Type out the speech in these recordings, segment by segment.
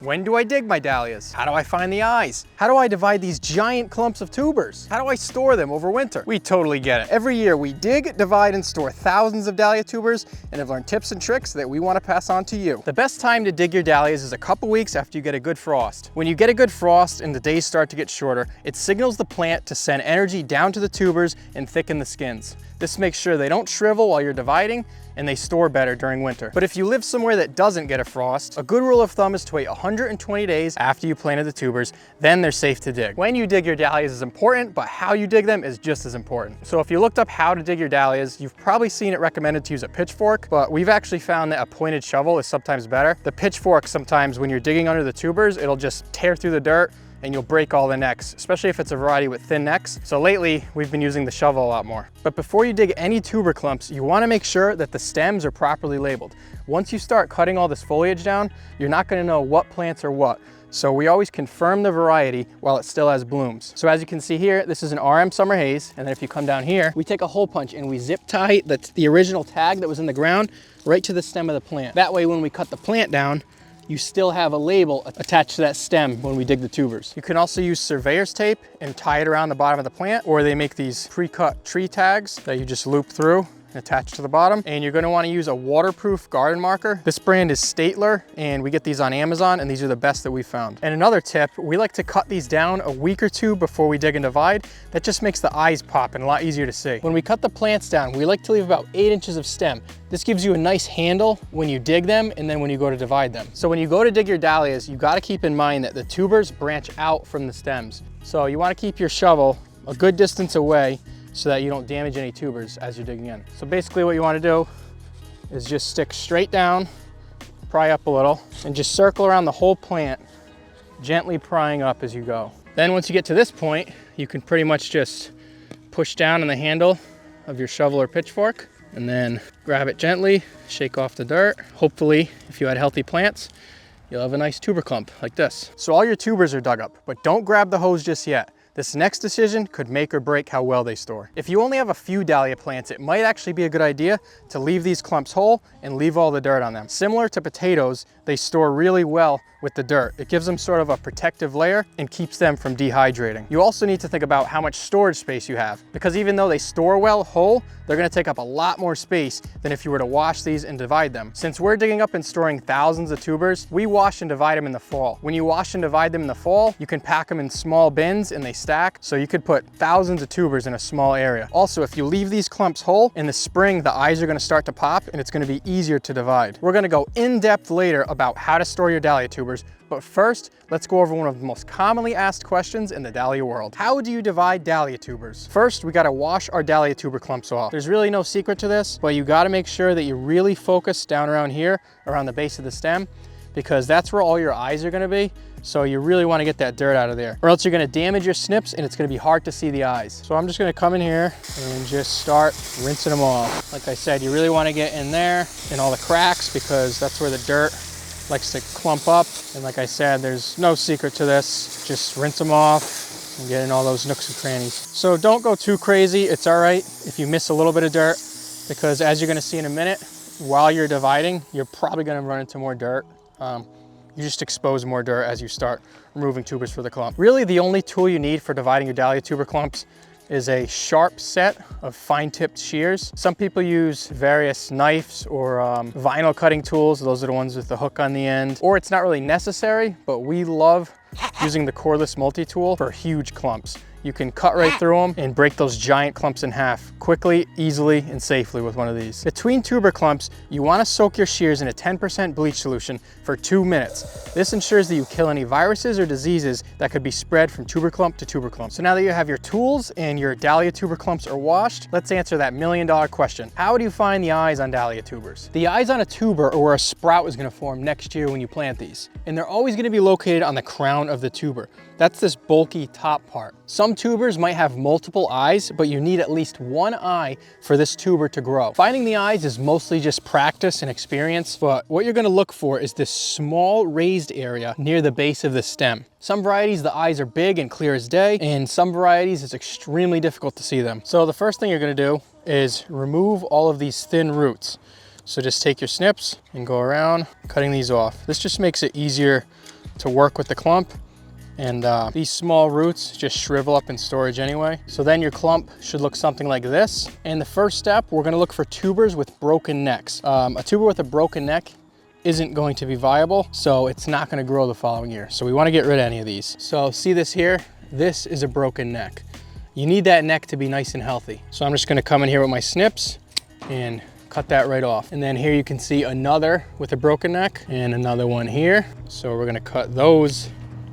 When do I dig my dahlias? How do I find the eyes? How do I divide these giant clumps of tubers? How do I store them over winter? We totally get it. Every year we dig, divide, and store thousands of dahlia tubers and have learned tips and tricks that we want to pass on to you. The best time to dig your dahlias is a couple weeks after you get a good frost. When you get a good frost and the days start to get shorter, it signals the plant to send energy down to the tubers and thicken the skins. This makes sure they don't shrivel while you're dividing and they store better during winter. But if you live somewhere that doesn't get a frost, a good rule of thumb is to wait 120 days after you planted the tubers, then they're safe to dig. When you dig your dahlias is important, but how you dig them is just as important. So if you looked up how to dig your dahlias, you've probably seen it recommended to use a pitchfork, but we've actually found that a pointed shovel is sometimes better. The pitchfork, sometimes when you're digging under the tubers, it'll just tear through the dirt and you'll break all the necks, especially if it's a variety with thin necks. So lately, we've been using the shovel a lot more. But before you dig any tuber clumps, you wanna make sure that the stems are properly labeled. Once you start cutting all this foliage down, you're not gonna know what plants are what. So we always confirm the variety while it still has blooms. So as you can see here, this is an RM Summer Haze. And then if you come down here, we take a hole punch and we zip tie the original tag that was in the ground right to the stem of the plant. That way, when we cut the plant down, you still have a label attached to that stem when we dig the tubers. You can also use surveyor's tape and tie it around the bottom of the plant, or they make these pre-cut tree tags that you just loop through and attach to the bottom. And you're gonna wanna use a waterproof garden marker. This brand is Statler, and we get these on Amazon, and these are the best that we found. And another tip, we like to cut these down a week or two before we dig and divide. That just makes the eyes pop and a lot easier to see. When we cut the plants down, we like to leave about 8 inches of stem. This gives you a nice handle when you dig them and then when you go to divide them. So when you go to dig your dahlias, you gotta keep in mind that the tubers branch out from the stems. So you wanna keep your shovel a good distance away so that you don't damage any tubers as you're digging in. So basically what you wanna do is just stick straight down, pry up a little, and just circle around the whole plant, gently prying up as you go. Then once you get to this point, you can pretty much just push down on the handle of your shovel or pitchfork, and then grab it gently, shake off the dirt. Hopefully, if you had healthy plants, you'll have a nice tuber clump like this. So all your tubers are dug up, but don't grab the hose just yet. This next decision could make or break how well they store. If you only have a few dahlia plants, it might actually be a good idea to leave these clumps whole and leave all the dirt on them. Similar to potatoes, they store really well with the dirt. It gives them sort of a protective layer and keeps them from dehydrating. You also need to think about how much storage space you have, because even though they store well whole, they're gonna take up a lot more space than if you were to wash these and divide them. Since we're digging up and storing thousands of tubers, we wash and divide them in the fall. When you wash and divide them in the fall, you can pack them in small bins and they stack, so you could put thousands of tubers in a small area. Also, if you leave these clumps whole, in the spring, the eyes are gonna start to pop and it's gonna be easier to divide. We're gonna go in depth later about how to store your dahlia tubers, but first, let's go over one of the most commonly asked questions in the dahlia world. How do you divide dahlia tubers? First, we gotta wash our dahlia tuber clumps off. There's really no secret to this, but you gotta make sure that you really focus down around here, around the base of the stem, because that's where all your eyes are gonna be. So you really wanna get that dirt out of there, or else you're gonna damage your snips and it's gonna be hard to see the eyes. So I'm just gonna come in here and just start rinsing them off. Like I said, you really wanna get in there in all the cracks, because that's where the dirt likes to clump up. And like I said, there's no secret to this. Just rinse them off and get in all those nooks and crannies. So don't go too crazy. It's all right if you miss a little bit of dirt, because as you're gonna see in a minute, while you're dividing, you're probably gonna run into more dirt. You just expose more dirt as you start removing tubers for the clump. Really, the only tool you need for dividing your dahlia tuber clumps is a sharp set of fine-tipped shears. Some people use various knives or vinyl cutting tools. Those are the ones with the hook on the end. Or it's not really necessary, but we love using the cordless multi-tool for huge clumps. You can cut right through them and break those giant clumps in half quickly, easily, and safely with one of these. Between tuber clumps, you want to soak your shears in a 10% bleach solution for 2 minutes. This ensures that you kill any viruses or diseases that could be spread from tuber clump to tuber clump. So now that you have your tools and your dahlia tuber clumps are washed, let's answer that million-dollar question. How do you find the eyes on dahlia tubers? The eyes on a tuber are where a sprout is going to form next year when you plant these. And they're always going to be located on the crown of the tuber. That's this bulky top part. Some tubers might have multiple eyes, but you need at least one eye for this tuber to grow. Finding the eyes is mostly just practice and experience, but what you're gonna look for is this small raised area near the base of the stem. Some varieties, the eyes are big and clear as day, and some varieties, it's extremely difficult to see them. So the first thing you're gonna do is remove all of these thin roots. So just take your snips and go around cutting these off. This just makes it easier to work with the clump. And these small roots just shrivel up in storage anyway. So then your clump should look something like this. And the first step, we're gonna look for tubers with broken necks. A tuber with a broken neck isn't going to be viable, so it's not gonna grow the following year. So we wanna get rid of any of these. So see this here? This is a broken neck. You need that neck to be nice and healthy. So I'm just gonna come in here with my snips and cut that right off. And then here you can see another with a broken neck and another one here. So we're gonna cut those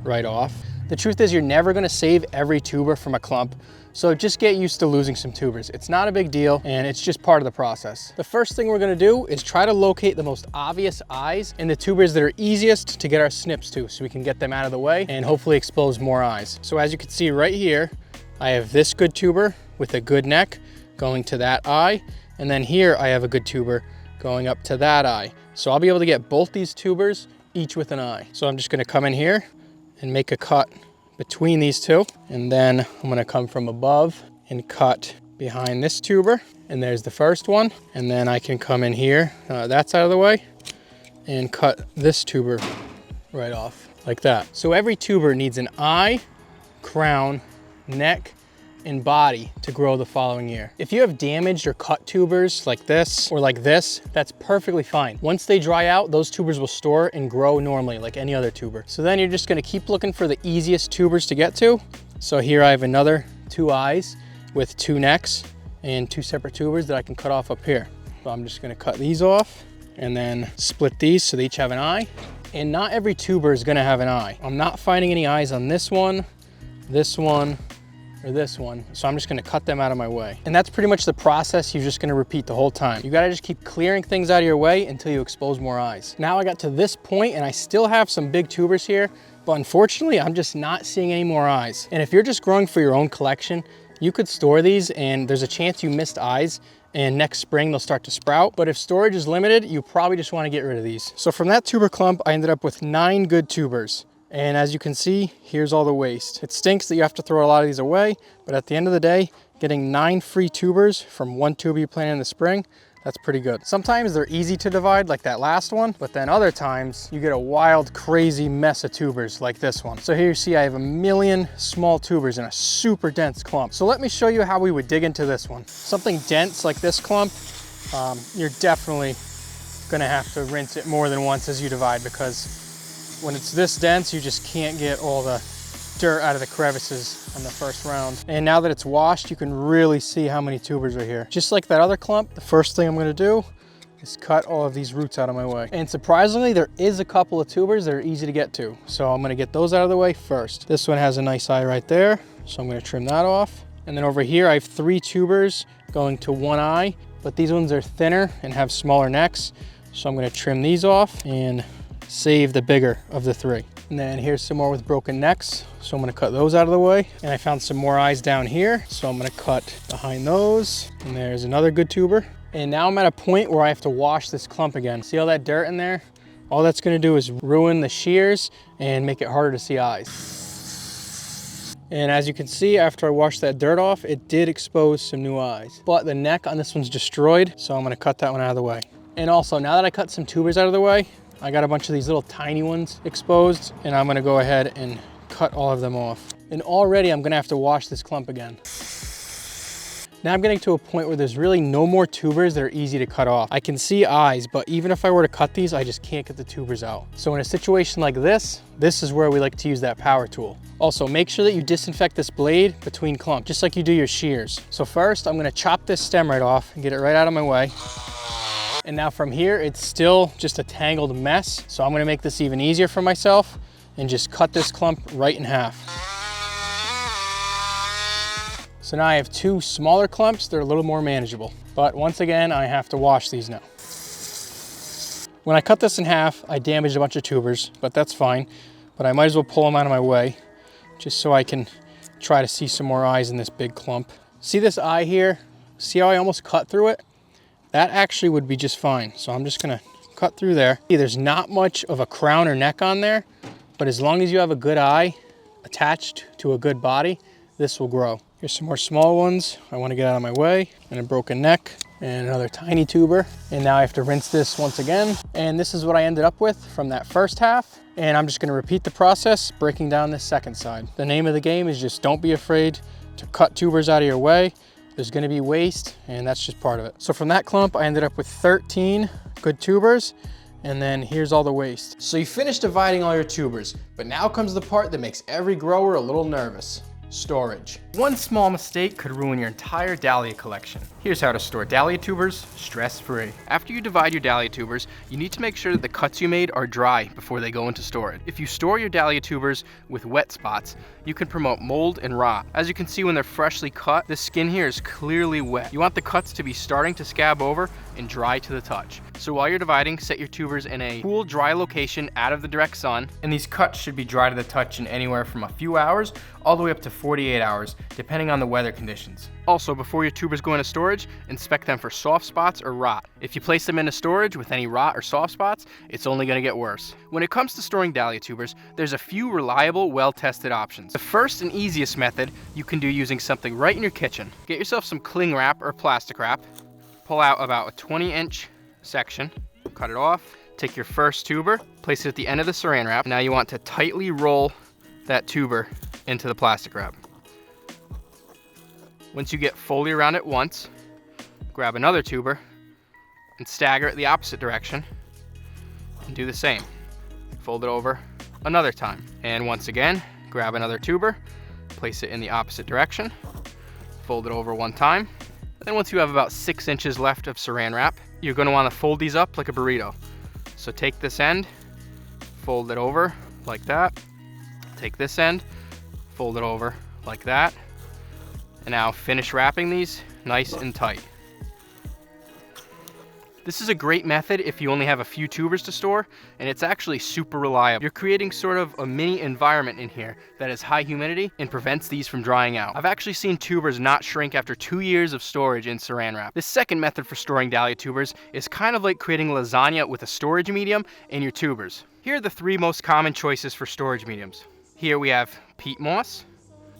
right off. The truth is you're never gonna save every tuber from a clump, so just get used to losing some tubers. It's not a big deal, and it's just part of the process. The first thing we're gonna do is try to locate the most obvious eyes and the tubers that are easiest to get our snips to, so we can get them out of the way and hopefully expose more eyes. So as you can see right here, I have this good tuber with a good neck going to that eye, and then here I have a good tuber going up to that eye. So I'll be able to get both these tubers, each with an eye. So I'm just gonna come in here and make a cut between these two. And then I'm gonna come from above and cut behind this tuber. And there's the first one. And then I can come in here, that's out of the way, and cut this tuber right off like that. So every tuber needs an eye, crown, neck, and body to grow the following year. If you have damaged or cut tubers like this or like this, that's perfectly fine. Once they dry out, those tubers will store and grow normally like any other tuber. So then you're just gonna keep looking for the easiest tubers to get to. So here I have another 2 eyes with 2 necks and 2 separate tubers that I can cut off up here. So I'm just gonna cut these off and then split these so they each have an eye. And not every tuber is gonna have an eye. I'm not finding any eyes on this one, or this one, so I'm just gonna cut them out of my way. And that's pretty much the process you're just gonna repeat the whole time. You gotta just keep clearing things out of your way until you expose more eyes. Now I got to this point and I still have some big tubers here, but unfortunately I'm just not seeing any more eyes. And if you're just growing for your own collection, you could store these and there's a chance you missed eyes and next spring they'll start to sprout. But if storage is limited, you probably just wanna get rid of these. So from that tuber clump, I ended up with 9 good tubers. And as you can see, here's all the waste. It stinks that you have to throw a lot of these away, but at the end of the day, getting 9 free tubers from 1 tuber you planted in the spring, that's pretty good. Sometimes they're easy to divide like that last one, but then other times you get a wild, crazy mess of tubers like this one. So here you see I have 1,000,000 small tubers in a super dense clump. So let me show you how we would dig into this one. Something dense like this clump, you're definitely gonna have to rinse it more than once as you divide, because when it's this dense, you just can't get all the dirt out of the crevices on the first round. And now that it's washed, you can really see how many tubers are here. Just like that other clump, the first thing I'm gonna do is cut all of these roots out of my way. And surprisingly, there is a couple of tubers that are easy to get to. So I'm gonna get those out of the way first. This one has a nice eye right there, so I'm gonna trim that off. And then over here, I have 3 tubers going to 1 eye, but these ones are thinner and have smaller necks. So I'm gonna trim these off and save the bigger of the 3. And then here's some more with broken necks. So I'm gonna cut those out of the way. And I found some more eyes down here. So I'm gonna cut behind those. And there's another good tuber. And now I'm at a point where I have to wash this clump again. See all that dirt in there? All that's gonna do is ruin the shears and make it harder to see eyes. And as you can see, after I washed that dirt off, it did expose some new eyes. But the neck on this one's destroyed, so I'm gonna cut that one out of the way. And also, now that I cut some tubers out of the way, I got a bunch of these little tiny ones exposed, and I'm gonna go ahead and cut all of them off. And already I'm gonna have to wash this clump again. Now I'm getting to a point where there's really no more tubers that are easy to cut off. I can see eyes, but even if I were to cut these, I just can't get the tubers out. So in a situation like this is where we like to use that power tool. Also, make sure that you disinfect this blade between clumps, just like you do your shears. So first, I'm gonna chop this stem right off and get it right out of my way. And now from here, it's still just a tangled mess. So I'm gonna make this even easier for myself and just cut this clump right in half. So now I have 2 smaller clumps. They're a little more manageable. But once again, I have to wash these now. When I cut this in half, I damaged a bunch of tubers, but that's fine. But I might as well pull them out of my way just so I can try to see some more eyes in this big clump. See this eye here? See how I almost cut through it? That actually would be just fine. So I'm just gonna cut through there. There's not much of a crown or neck on there, but as long as you have a good eye attached to a good body, this will grow. Here's some more small ones I wanna get out of my way, and a broken neck, and another tiny tuber. And now I have to rinse this once again. And this is what I ended up with from that first half. And I'm just gonna repeat the process, breaking down this second side. The name of the game is just don't be afraid to cut tubers out of your way. There's gonna be waste, and that's just part of it. So from that clump, I ended up with 13 good tubers, and then here's all the waste. So you finished dividing all your tubers, but now comes the part that makes every grower a little nervous. Storage. One small mistake could ruin your entire dahlia collection. Here's how to store dahlia tubers stress-free. After you divide your dahlia tubers, you need to make sure that the cuts you made are dry before they go into storage. If you store your dahlia tubers with wet spots, you can promote mold and rot. As you can see when they're freshly cut, the skin here is clearly wet. You want the cuts to be starting to scab over and dry to the touch. So while you're dividing, set your tubers in a cool, dry location out of the direct sun, and these cuts should be dry to the touch in anywhere from a few hours all the way up to 48 hours, depending on the weather conditions. Also, before your tubers go into storage, inspect them for soft spots or rot. If you place them into storage with any rot or soft spots, it's only gonna get worse. When it comes to storing dahlia tubers, there's a few reliable, well-tested options. The first and easiest method you can do using something right in your kitchen. Get yourself some cling wrap or plastic wrap, pull out about a 20-inch section, cut it off, take your first tuber, place it at the end of the saran wrap. Now you want to tightly roll that tuber into the plastic wrap. Once you get fully around it once, grab another tuber and stagger it the opposite direction and do the same. Fold it over another time. And once again, grab another tuber, place it in the opposite direction, fold it over one time. And then once you have about 6 inches left of saran wrap, you're gonna wanna fold these up like a burrito. So take this end, fold it over like that. Take this end, fold it over like that. And now finish wrapping these nice and tight. This is a great method if you only have a few tubers to store, and it's actually super reliable. You're creating sort of a mini environment in here that has high humidity and prevents these from drying out. I've actually seen tubers not shrink after 2 years of storage in saran wrap. This second method for storing dahlia tubers is kind of like creating lasagna with a storage medium and your tubers. Here are the 3 most common choices for storage mediums. Here we have peat moss,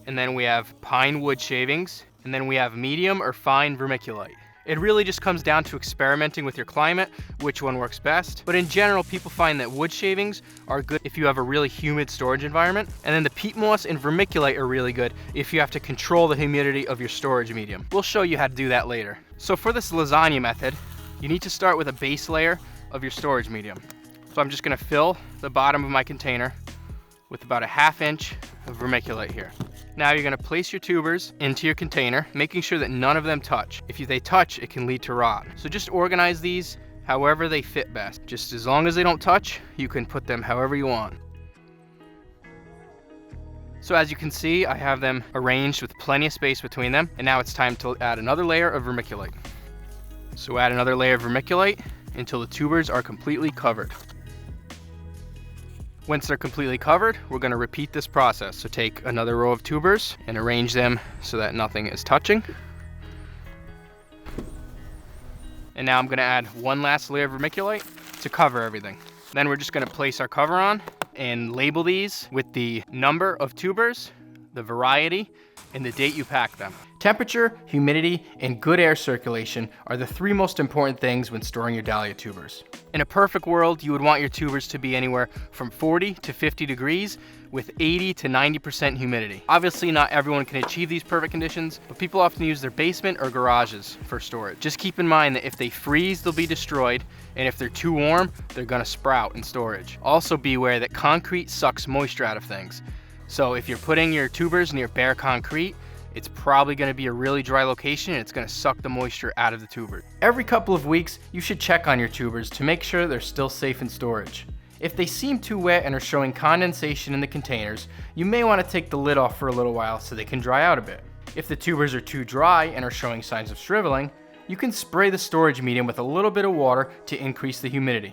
and then we have pine wood shavings, and then we have medium or fine vermiculite. It really just comes down to experimenting with your climate, which one works best. But in general, people find that wood shavings are good if you have a really humid storage environment. And then the peat moss and vermiculite are really good if you have to control the humidity of your storage medium. We'll show you how to do that later. So for this lasagna method, you need to start with a base layer of your storage medium. So I'm just gonna fill the bottom of my container with about a 1/2 inch of vermiculite here. Now you're gonna place your tubers into your container, making sure that none of them touch. If they touch, it can lead to rot. So just organize these however they fit best. Just as long as they don't touch, you can put them however you want. So as you can see, I have them arranged with plenty of space between them, and now it's time to add another layer of vermiculite. So add another layer of vermiculite until the tubers are completely covered. Once they're completely covered, we're gonna repeat this process. So take another row of tubers and arrange them so that nothing is touching. And now I'm gonna add one last layer of vermiculite to cover everything. Then we're just gonna place our cover on and label these with the number of tubers, the variety, and the date you pack them. Temperature, humidity, and good air circulation are the 3 most important things when storing your dahlia tubers. In a perfect world, you would want your tubers to be anywhere from 40 to 50 degrees with 80 to 90% humidity. Obviously, not everyone can achieve these perfect conditions, but people often use their basement or garages for storage. Just keep in mind that if they freeze, they'll be destroyed, and if they're too warm, they're gonna sprout in storage. Also be aware that concrete sucks moisture out of things. So if you're putting your tubers near bare concrete, it's probably gonna be a really dry location and it's gonna suck the moisture out of the tuber. Every couple of weeks, you should check on your tubers to make sure they're still safe in storage. If they seem too wet and are showing condensation in the containers, you may wanna take the lid off for a little while so they can dry out a bit. If the tubers are too dry and are showing signs of shriveling, you can spray the storage medium with a little bit of water to increase the humidity.